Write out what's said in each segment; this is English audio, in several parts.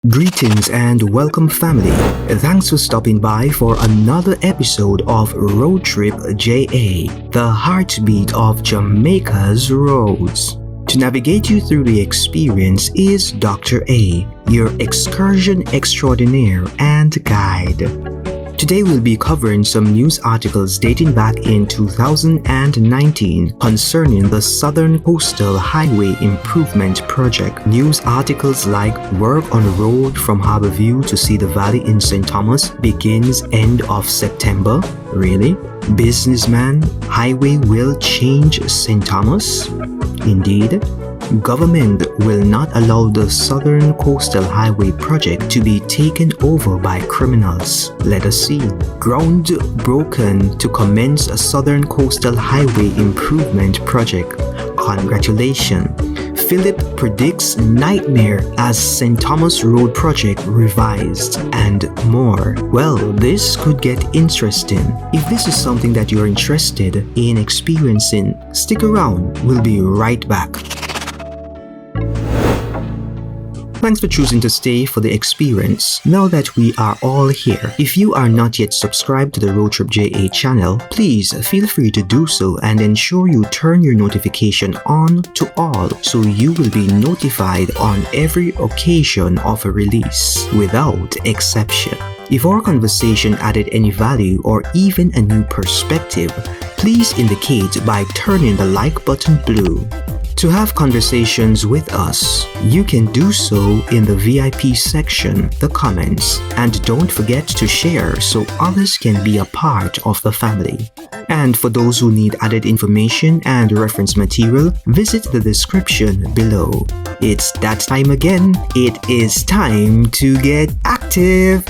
Greetings and welcome, family. Thanks for stopping by for another episode of Road Trip JA, the heartbeat of Jamaica's roads. To navigate you through the experience is Dr. A, your excursion extraordinaire and guide. Today we'll be covering some news articles dating back in 2019 concerning the Southern Coastal Highway Improvement Project. News articles like work on road from Harborview to Cedar Valley in St. Thomas begins end of September. Really? Businessman, highway will change St. Thomas? Indeed. Government will not allow the Southern Coastal Highway project to be taken over by criminals. Let us see. Ground broken to commence a Southern Coastal Highway Improvement Project. Congratulations. Philip predicts nightmare as St. Thomas Road project revised, and more. Well, this could get interesting. If this is something that you're interested in experiencing, stick around. We'll be right back. Thanks for choosing to stay for the experience. Now that we are all here, if you are not yet subscribed to the Road Trip JA channel, please feel free to do so and ensure you turn your notification on to all so you will be notified on every occasion of a release, without exception. If our conversation added any value or even a new perspective, please indicate by turning the like button blue. To have conversations with us, you can do so in the VIP section, the comments, and don't forget to share so others can be a part of the family. And for those who need added information and reference material, visit the description below. It's that time again. It is time to get active.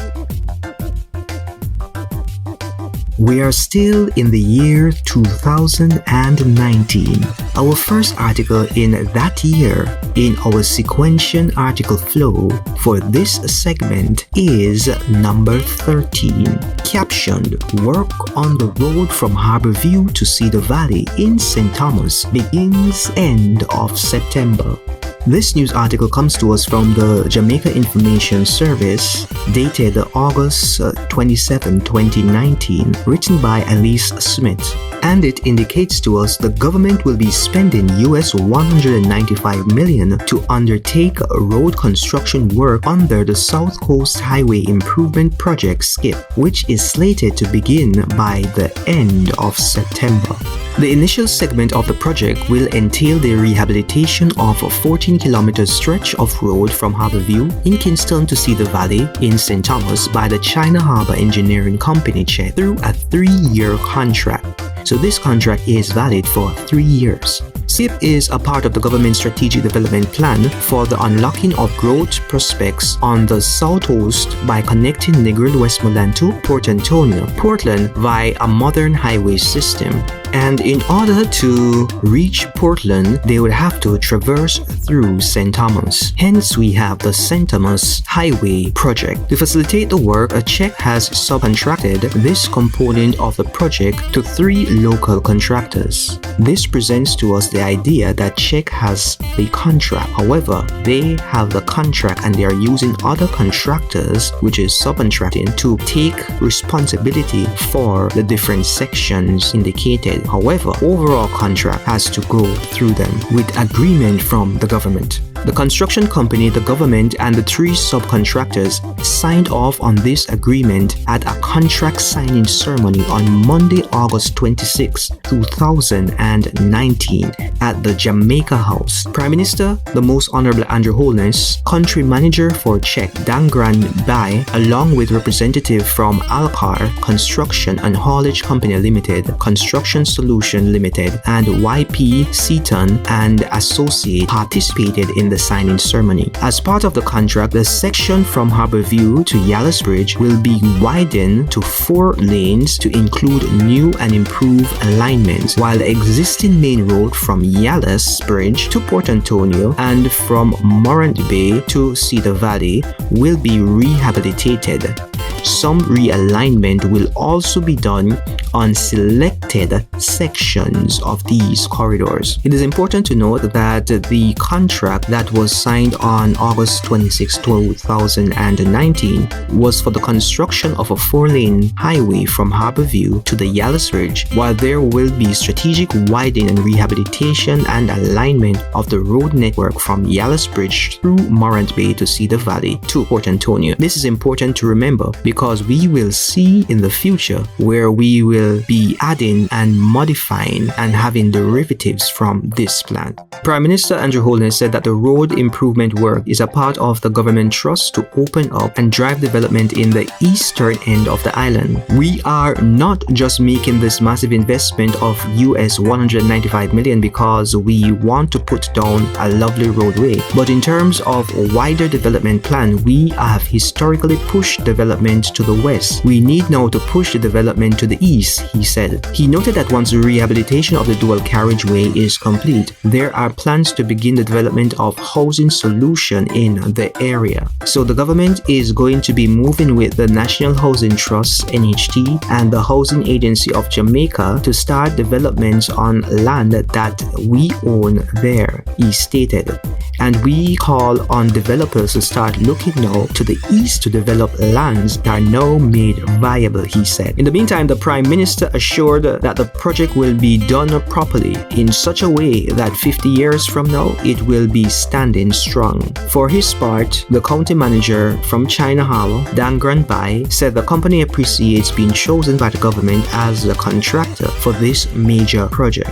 We are still in the year 2019. Our first article in that year in our sequential article flow for this segment is number 13, captioned "Work on the road from Harborview to Cedar Valley in St. Thomas begins end of September." This news article comes to us from the Jamaica Information Service, dated August 27, 2019, written by Elise Smith. And it indicates to us the government will be spending US $195 million to undertake road construction work under the South Coast Highway Improvement Project SCIP, which is slated to begin by the end of September. The initial segment of the project will entail the rehabilitation of a 14-kilometer stretch of road from Harborview in Kingston to Cedar Valley in St. Thomas by the China Harbour Engineering Company CHE through a 3-year contract. So this contract is valid for 3 years. SCIP is a part of the government strategic development plan for the unlocking of growth prospects on the South Coast by connecting Negril Westmoreland to Port Antonio, Portland via a modern highway system. And in order to reach Portland, they would have to traverse through St. Thomas. Hence, we have the St. Thomas Highway Project. To facilitate the work, a CHE has subcontracted this component of the project to 3 local contractors. This presents to us the idea that CHE has the contract. However, they have the contract and they are using other contractors, which is subcontracting, to take responsibility for the different sections indicated. However, overall contract has to go through them with agreement from the government. The construction company, the government, and the 3 subcontractors signed off on this agreement at a contract signing ceremony on Monday, August 26, 2019 at the Jamaica House. Prime Minister, the Most Honorable Andrew Holness, Country Manager for CHE, Dangran Bai, along with representative from Alcar Construction and Haulage Company Limited, Construction Solution Limited, and YP Seaton and Associate participated in the signing ceremony. As part of the contract, the section from Harborview to Yallahs Bridge will be widened to 4 lanes to include new and improved alignments, while the existing main road from Yallahs Bridge to Port Antonio and from Morant Bay to Cedar Valley will be rehabilitated. Some realignment will also be done on selected sections of these corridors. It is important to note that the contract that was signed on August 26, 2019 was for the construction of a 4-lane highway from Harborview to the Yalis Ridge, while there will be strategic widening and rehabilitation and alignment of the road network from Yalis Bridge through Morant Bay to Cedar Valley to Port Antonio. This is important to remember because we will see in the future where we will be adding and modifying and having derivatives from this plan. Prime Minister Andrew Holness said that the road improvement work is a part of the government trust to open up and drive development in the eastern end of the island. We are not just making this massive investment of US $195 million because we want to put down a lovely roadway, but in terms of a wider development plan, we have historically pushed development to the west. We need now to push the development to the east, he said. He noted that once the rehabilitation of the dual carriageway is complete, there are plans to begin the development of housing solution in the area. So the government is going to be moving with the National Housing Trust (NHT) and the Housing Agency of Jamaica to start developments on land that we own there, he stated. And we call on developers to start looking now to the east to develop lands that are now made viable, he said. In the meantime, the Prime Minister assured that the project will be done properly in such a way that 50 years from now, it will be standing strong. For his part, the county manager from China Harbour, Dan Granbai, said the company appreciates being chosen by the government as the contractor for this major project.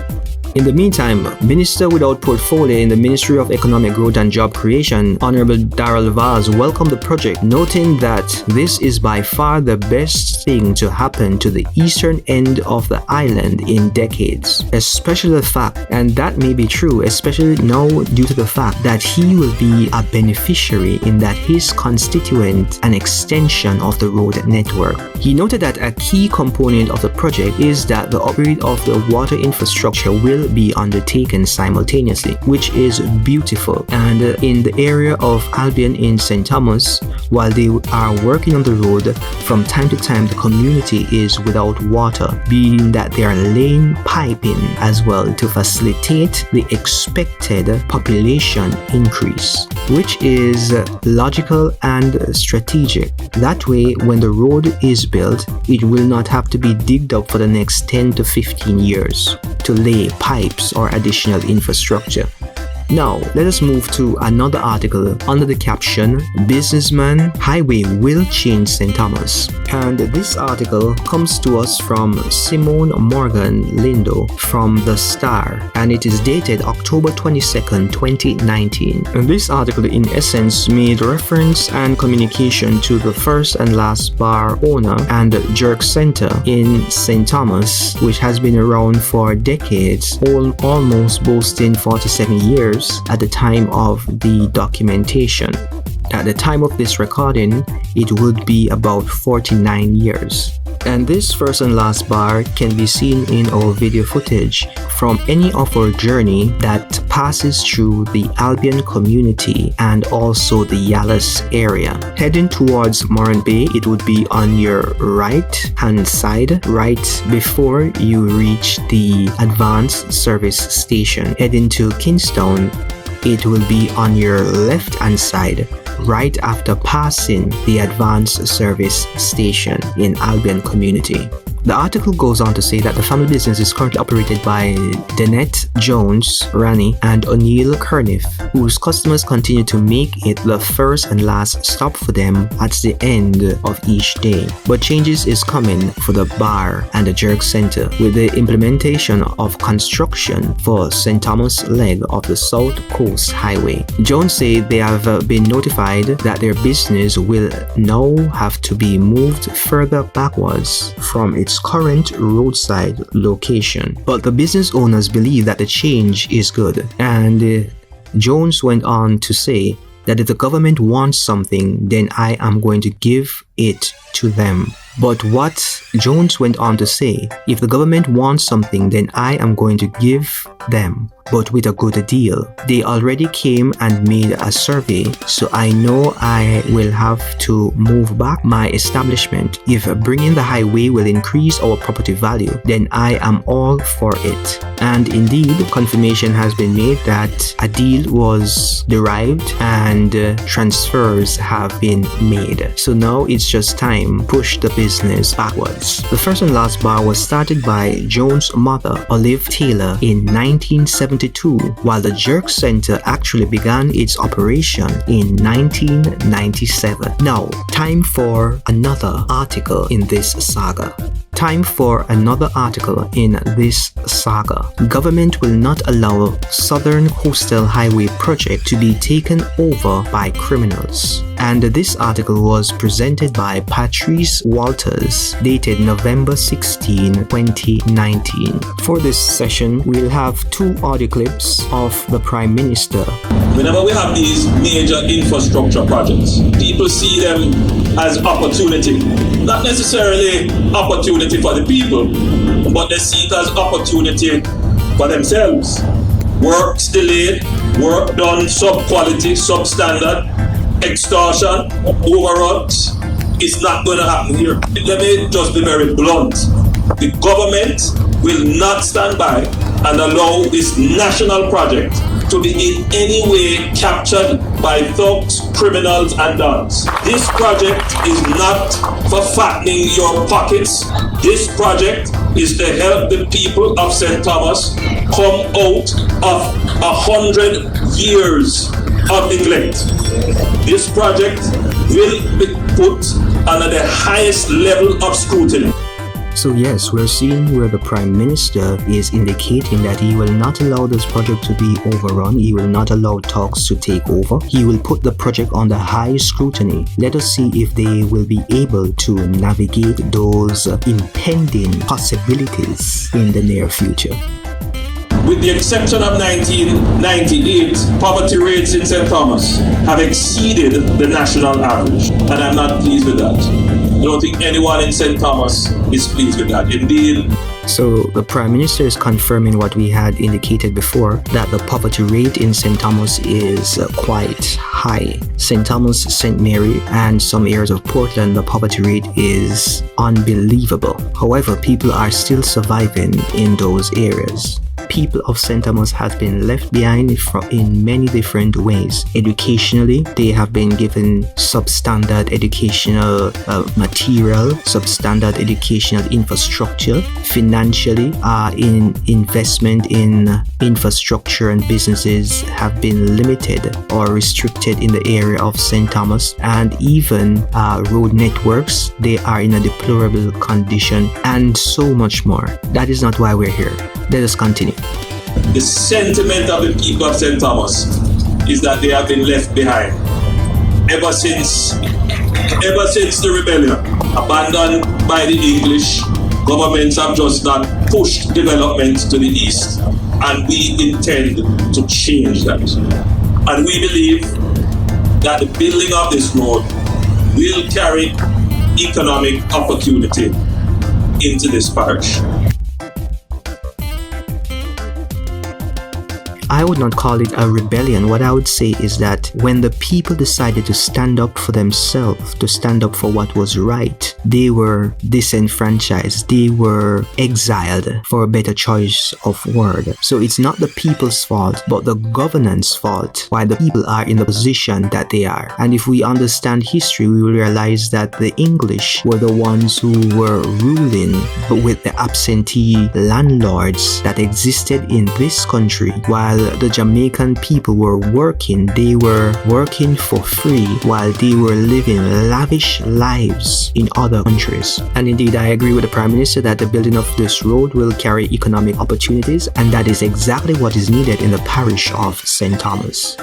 In the meantime, Minister without portfolio in the Ministry of Economic Growth and Job Creation, Honorable Darrell Vaz, welcomed the project, noting that this is by far the best thing to happen to the eastern end of the island in decades. Especially the fact, and that may be true, especially now due to the fact that he will be a beneficiary in that his constituent an extension of the road network. He noted that a key component of the project is that the upgrade of the water infrastructure will be undertaken simultaneously, which is beautiful. And in the area of Albion in St. Thomas, while they are working on the road, from time to time the community is without water, being that they are laying piping as well to facilitate the expected population increase, which is logical and strategic. That way, when the road is built, it will not have to be digged up for the next 10 to 15 years to lay pipes or additional infrastructure. Now, let us move to another article under the caption, Businessman Highway Will Change St. Thomas. And this article comes to us from Simone Morgan Lindo from The Star, and it is dated October 22nd, 2019. And this article in essence made reference and communication to the first and last bar owner and jerk center in St. Thomas, which has been around for decades, almost boasting 47 years at the time of the documentation. At the time of this recording, it would be about 49 years. And this first and last bar can be seen in our video footage from any of our journey that passes through the Albion community and also the Yalis area. Heading towards Morant Bay, it would be on your right hand side, right before you reach the Advanced Service Station. Heading to Kingstown, it will be on your left hand side, right after passing the Advanced Service Station in Albion Community. The article goes on to say that the family business is currently operated by Danette Jones, Rani, and O'Neill Kerniff, whose customers continue to make it the first and last stop for them at the end of each day. But changes is coming for the bar and the jerk center with the implementation of construction for St. Thomas leg of the South Coast Highway. Jones said they have been notified that their business will now have to be moved further backwards from its current roadside location. But the business owners believe that the change is good. And Jones went on to say that if the government wants something, then I am going to give it to them. But what Jones went on to say, if the government wants something, then I am going to give them, but with a good deal. They already came and made a survey, so I know I will have to move back my establishment. If bringing the highway will increase our property value, then I am all for it. And indeed, confirmation has been made that a deal was derived and transfers have been made. So now it's just time to push the business backwards. The first and last bar was started by Jones' mother, Olive Taylor, in 1972, while the Jerk Center actually began its operation in 1997. Now, time for another article in this saga. Government will not allow Southern Coastal Highway project to be taken over by criminals. And this article was presented by Patrice Walters, dated November 16, 2019. For this session, we'll have 2 audio clips of the Prime Minister. Whenever we have these major infrastructure projects, people see them as opportunity. Not necessarily opportunity for the people, but they see it as opportunity for themselves. Work's delayed, work done sub-quality, substandard, extortion, overruns. It's not going to happen here. Let me just be very blunt. The government will not stand by and allow this national project to be in any way captured by thugs, criminals, and dons. This project is not for fattening your pockets. This project is to help the people of St. Thomas come out of 100 years of neglect. This project will be put under the highest level of scrutiny. So yes, we're seeing where the Prime Minister is indicating that he will not allow this project to be overrun, he will not allow talks to take over, he will put the project under high scrutiny. Let us see if they will be able to navigate those impending possibilities in the near future. With the exception of 1998, poverty rates in St. Thomas have exceeded the national average, and I'm not pleased with that. I don't think anyone in St. Thomas is pleased with that. Indeed. So the Prime Minister is confirming what we had indicated before, that the poverty rate in St. Thomas is quite high. St. Thomas, St. Mary, and some areas of Portland, the poverty rate is unbelievable. However, people are still surviving in those areas. People of St. Thomas have been left behind in many different ways. Educationally, they have been given substandard educational material, substandard educational infrastructure. Financially, in investment in infrastructure and businesses have been limited or restricted in the area of St. Thomas, and even road networks, they are in a deplorable condition, and so much more. That is not why we're here. Let us continue. The sentiment of the people of St. Thomas is that they have been left behind. Ever since the rebellion, abandoned by the English, governments have just not pushed development to the east, and we intend to change that. And we believe that the building of this road will carry economic opportunity into this parish. I would not call it a rebellion. What I would say is that when the people decided to stand up for themselves, to stand up for what was right, they were disenfranchised, they were exiled, for a better choice of word. So it's not the people's fault, but the governance fault why the people are in the position that they are. And if we understand history, we will realize that the English were the ones who were ruling, but with the absentee landlords that existed in this country, while the Jamaican people were working, they were working for free while they were living lavish lives in other countries. And indeed, I agree with the Prime Minister that the building of this road will carry economic opportunities, and that is exactly what is needed in the parish of St. Thomas.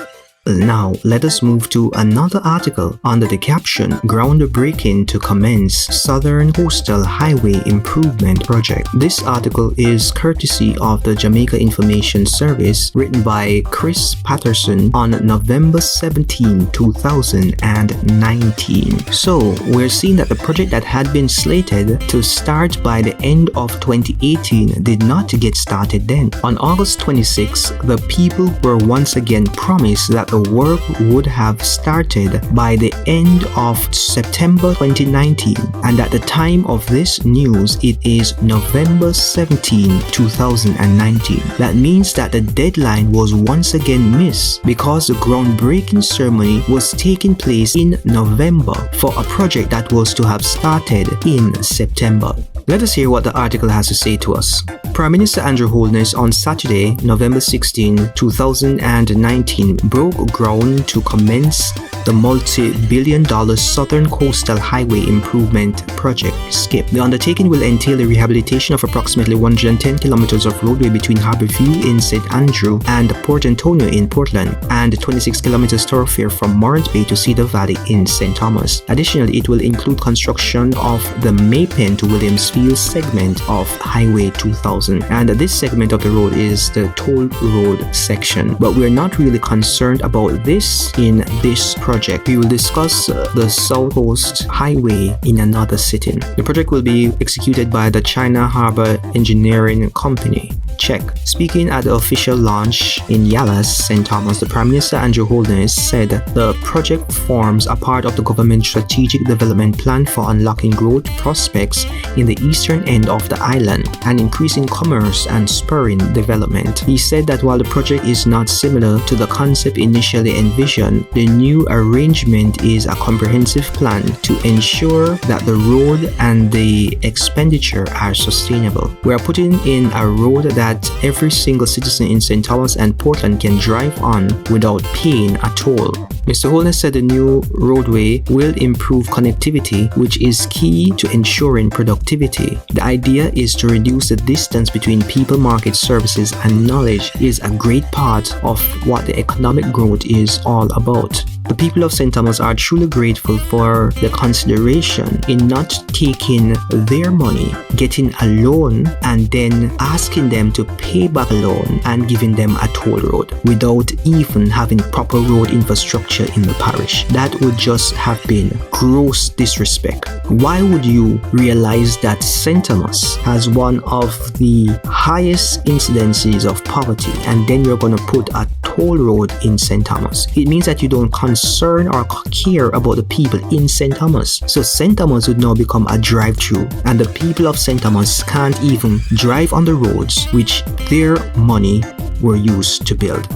Now, let us move to another article under the caption Groundbreaking to Commence Southern Coastal Highway Improvement Project. This article is courtesy of the Jamaica Information Service, written by Chris Patterson on November 17, 2019. So, we're seeing that the project that had been slated to start by the end of 2018 did not get started then. On August 26, the people were once again promised that the work would have started by the end of September 2019, and at the time of this news it is November 17, 2019. That means that the deadline was once again missed because the groundbreaking ceremony was taking place in November for a project that was to have started in September. Let us hear what the article has to say to us. Prime Minister Andrew Holness on Saturday, November 16, 2019, broke ground to commence the multi-billion-dollar Southern Coastal Highway Improvement Project, SCIP. The undertaking will entail the rehabilitation of approximately 110 kilometers of roadway between Harborview in St. Andrew and Port Antonio in Portland, and 26 kilometers thoroughfare from Morant Bay to Cedar Valley in St. Thomas. Additionally, it will include construction of the Maypen to Williamsfield segment of Highway 2000. And this segment of the road is the toll road section. But we're not really concerned about this in this project. We will discuss the South Coast Highway in another sitting. The project will be executed by the China Harbor Engineering Company. Check. Speaking at the official launch in Yallas, St. Thomas, the Prime Minister Andrew Holness said the project forms a part of the government's strategic development plan for unlocking growth prospects in the eastern end of the island and increasing commerce and spurring development. He said that while the project is not similar to the concept initially envisioned, the new arrangement is a comprehensive plan to ensure that the road and the expenditure are sustainable. We are putting in a road that every single citizen in St. Thomas and Portland can drive on without paying a toll. Mr. Holness said the new roadway will improve connectivity, which is key to ensuring productivity. The idea is to reduce the distance between people, market, services, and knowledge is a great part of what the economic growth is all about. The people of St. Thomas are truly grateful for the consideration in not taking their money, getting a loan, and then asking them to pay back a loan and giving them a toll road without even having proper road infrastructure in the parish. That would just have been gross disrespect. Why would you realize that St. Thomas has one of the highest incidences of poverty and then you're going to put a toll road in St. Thomas? It means that you don't concern or care about the people in St. Thomas. So St. Thomas would now become a drive-through, and the people of St. Thomas can't even drive on the roads which their money were used to build.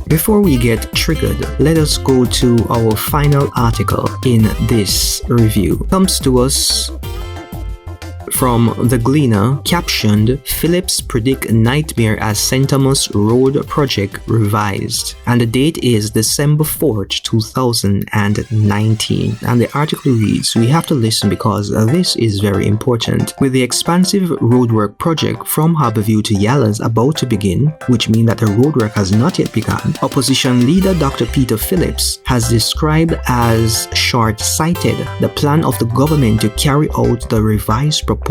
Before we get triggered, let us go to our final article in this review. It comes to us from The Gleaner, captioned Phillips predict nightmare as St. Thomas Road Project revised, and the date is December 4th, 2019. And the article reads, we have to listen because this is very important. With the expansive roadwork project from Harborview to Yallas about to begin, which means that the roadwork has not yet begun, opposition leader Dr. Peter Phillips has described as short-sighted the plan of the government to carry out the revised proposal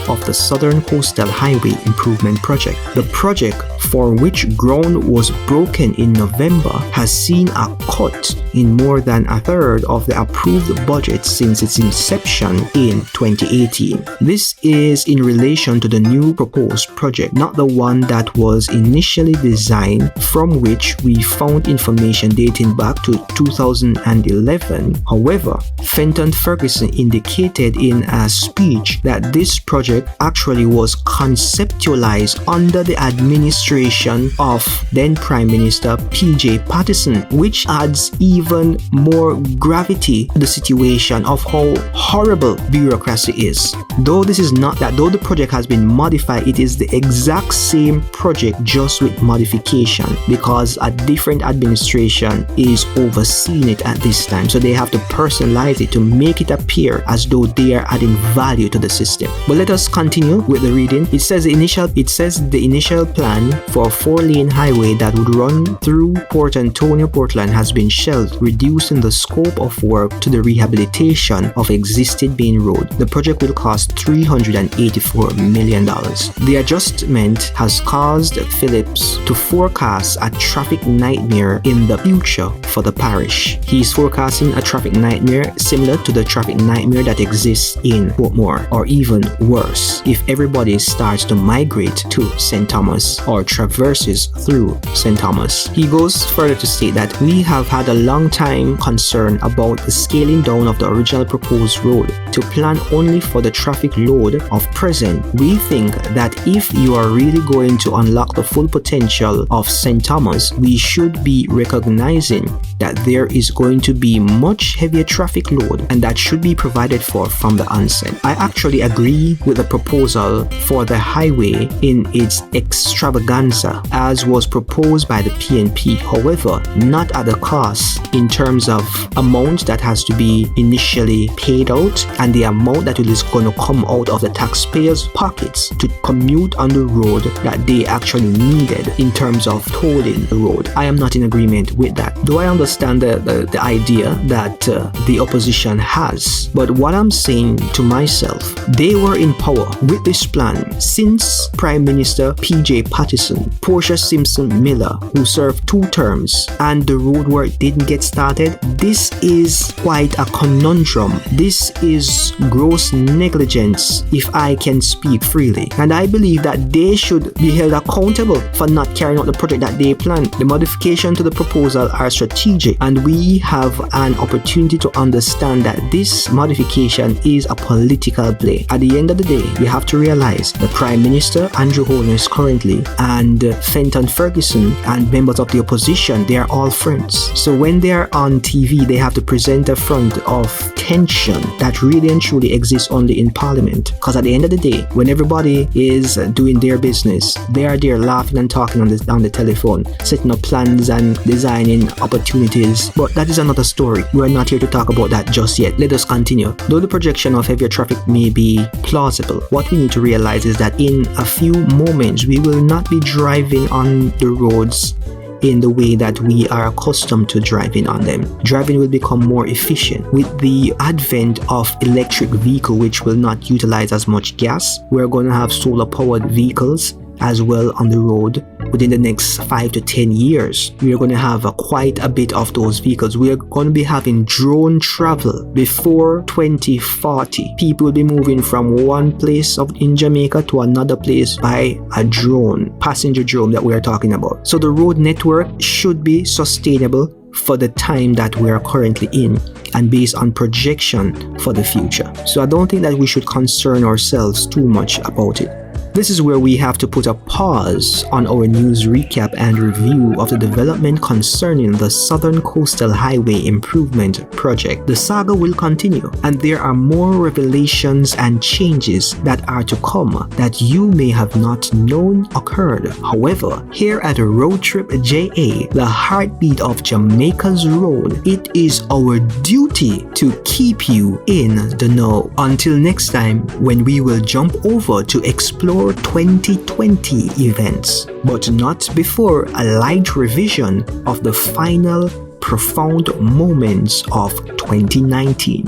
of the Southern Coastal Highway Improvement Project. The project, for which ground was broken in November, has seen a cut in more than a third of the approved budget since its inception in 2018. This is in relation to the new proposed project, not the one that was initially designed, from which we found information dating back to 2011. However, Fenton Ferguson indicated in a speech that this project actually was conceptualized under the administration of then Prime Minister P.J. Patterson, which adds even more gravity to the situation of how horrible bureaucracy is. Though the project has been modified, it is the exact same project just with modification, because a different administration is overseeing it at this time. So they have to personalize it to make it appear as though they are adding value to the system. But let us continue with the reading. It says the initial plan for a 4-lane highway that would run through Port Antonio, Portland has been shelved, reducing the scope of work to the rehabilitation of existing main road. The project will cost $384 million. The adjustment has caused Phillips to forecast a traffic nightmare in the future for the parish. He is forecasting a traffic nightmare similar to the traffic nightmare that exists in Portmore, or even worse if everybody starts to migrate to St. Thomas or traverses through St. Thomas. He goes further to state that we have had a long time concern about the scaling down of the original proposed road to plan only for the traffic load of present. We think that if you are really going to unlock the full potential of St. Thomas, we should be recognizing that there is going to be much heavier traffic load, and that should be provided for from the onset. I actually agree with the proposal for the highway in its extravaganza as was proposed by the PNP, however, not at the cost in terms of amount that has to be initially paid out and the amount that is going to come out of the taxpayers' pockets to commute on the road that they actually needed in terms of tolling the road. I am not in agreement with that, though I understand the idea that the opposition has. But what I'm saying to myself, they were in power with this plan since Prime Minister P.J. Patterson, Portia Simpson Miller, who served 2 terms, and the road work didn't get started. This is quite a conundrum. This is gross negligence, if I can speak freely. And I believe that they should be held accountable for not carrying out the project that they planned. The modification to the proposal are strategic, and we have an opportunity to understand that this modification is a political play. At the end of the day, you have to realize the Prime Minister, Andrew Holness currently, and Fenton Ferguson, and members of the opposition, they are all friends. So when they are on TV, they have to present a front of tension that really and truly exists only in Parliament. Because at the end of the day, when everybody is doing their business, they are there laughing and talking on the telephone, setting up plans and designing opportunities. But that is another story. We're not here to talk about that just yet. Let us continue. Though the projection of heavier traffic may be plausible, what we need to realize is that in a few moments, we will not be driving on the roads in the way that we are accustomed to driving on them. Driving will become more efficient with the advent of electric vehicle, which will not utilize as much gas. We're going to have solar powered vehicles as well on the road within the next 5 to 10 years. We are going to have quite a bit of those vehicles. We are going to be having drone travel before 2040. People will be moving from one place in Jamaica to another place by a drone, passenger drone that we are talking about. So the road network should be sustainable for the time that we are currently in and based on projection for the future. So I don't think that we should concern ourselves too much about it. This is where we have to put a pause on our news recap and review of the development concerning the Southern Coastal Highway Improvement Project. The saga will continue, and there are more revelations and changes that are to come that you may have not known occurred. However, here at Road Trip JA, the heartbeat of Jamaica's road, it is our duty to keep you in the know. Until next time, when we will jump over to explore 2020 events, but not before a light revision of the final profound moments of 2019.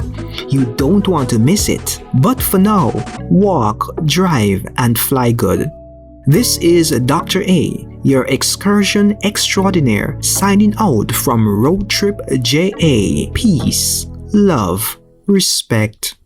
You don't want to miss it. But for now, walk, drive, and fly good. This is Dr. A, your excursion extraordinaire, signing out from Road Trip JA. Peace, love, respect.